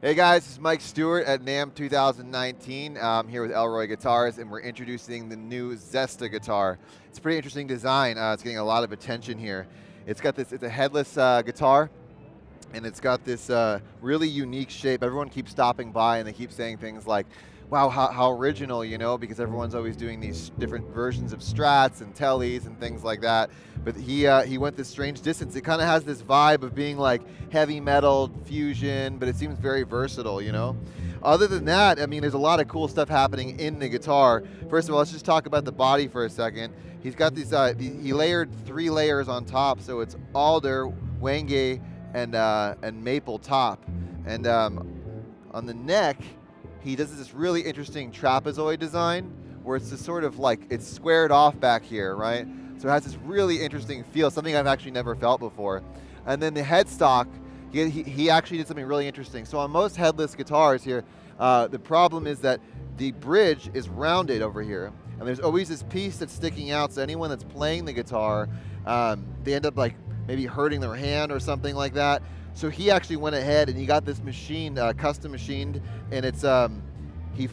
Hey guys, this is Mike Stewart at NAMM 2019. I'm here with Elroy Guitars, and we're introducing the new Zesta guitar. It's a pretty interesting design. It's getting a lot of attention here. It's a headless guitar, and it's got this really unique shape. Everyone keeps stopping by and they keep saying things like, wow, how original, you know, because everyone's always doing these different versions of Strats and Tellys and things like that. But he went this strange distance. It kind of has this vibe of being like heavy metal fusion, but it seems very versatile, you know. Other than that, I mean, there's a lot of cool stuff happening in the guitar. First of all, let's just talk about the body for a second. He's got these, he layered 3 layers on top, so it's alder, wenge, and maple top. And on the neck, he does this really interesting trapezoid design where it's just sort of like, it's squared off back here, right? So it has this really interesting feel, something I've actually never felt before. And then the headstock, he actually did something really interesting. So on most headless guitars here, the problem is that the bridge is rounded over here. And there's always this piece that's sticking out, so anyone that's playing the guitar, they end up like maybe hurting their hand or something like that. So he actually went ahead and he got this machine, custom machined, and it's he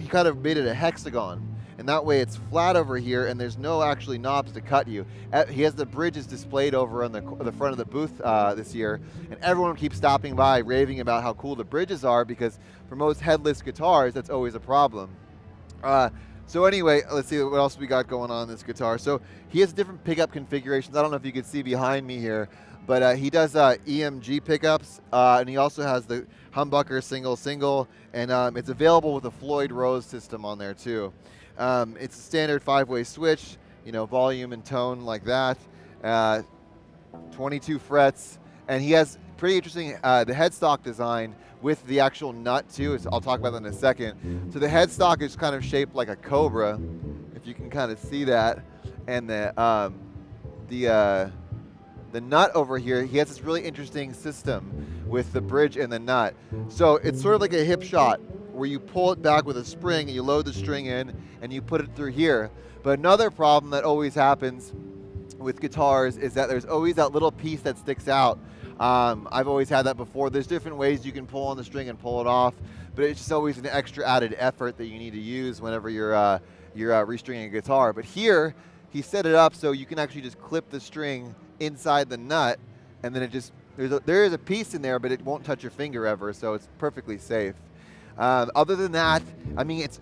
kind of made it a hexagon, and that way it's flat over here, and there's no actually knobs to cut you. He has the bridges displayed over on the front of the booth this year, and everyone keeps stopping by, raving about how cool the bridges are, because for most headless guitars, that's always a problem. So anyway, let's see what else we got going on in this guitar. So he has different pickup configurations. I don't know if you can see behind me here, but he does EMG pickups, and he also has the humbucker single, and it's available with a Floyd Rose system on there too. It's a standard 5-way switch, you know, volume and tone like that. 22 frets, and he has pretty interesting the headstock design with the actual nut too. I'll talk about that in a second. So the headstock is kind of shaped like a cobra, if you can kind of see that, and the nut over here, he has this really interesting system with the bridge and the nut. So it's sort of like a hip shot where you pull it back with a spring and you load the string in and you put it through here. But another problem that always happens with guitars is that there's always that little piece that sticks out. I've always had that before. There's different ways you can pull on the string and pull it off, but it's just always an extra added effort that you need to use whenever you're restringing a guitar. But here, he set it up so you can actually just clip the string inside the nut, and then it just, there is a piece in there, but it won't touch your finger ever, so it's perfectly safe. Other than that, I mean, it's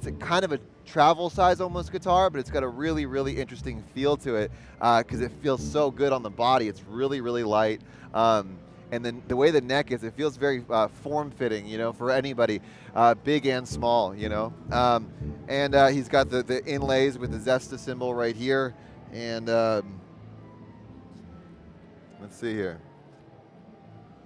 a kind of a travel size almost guitar, but it's got a really, really interesting feel to it because it feels so good on the body. It's really, really light. And then the way the neck is, it feels very form-fitting, you know, for anybody, big and small, you know. And he's got the inlays with the Zesta symbol right here. And let's see here.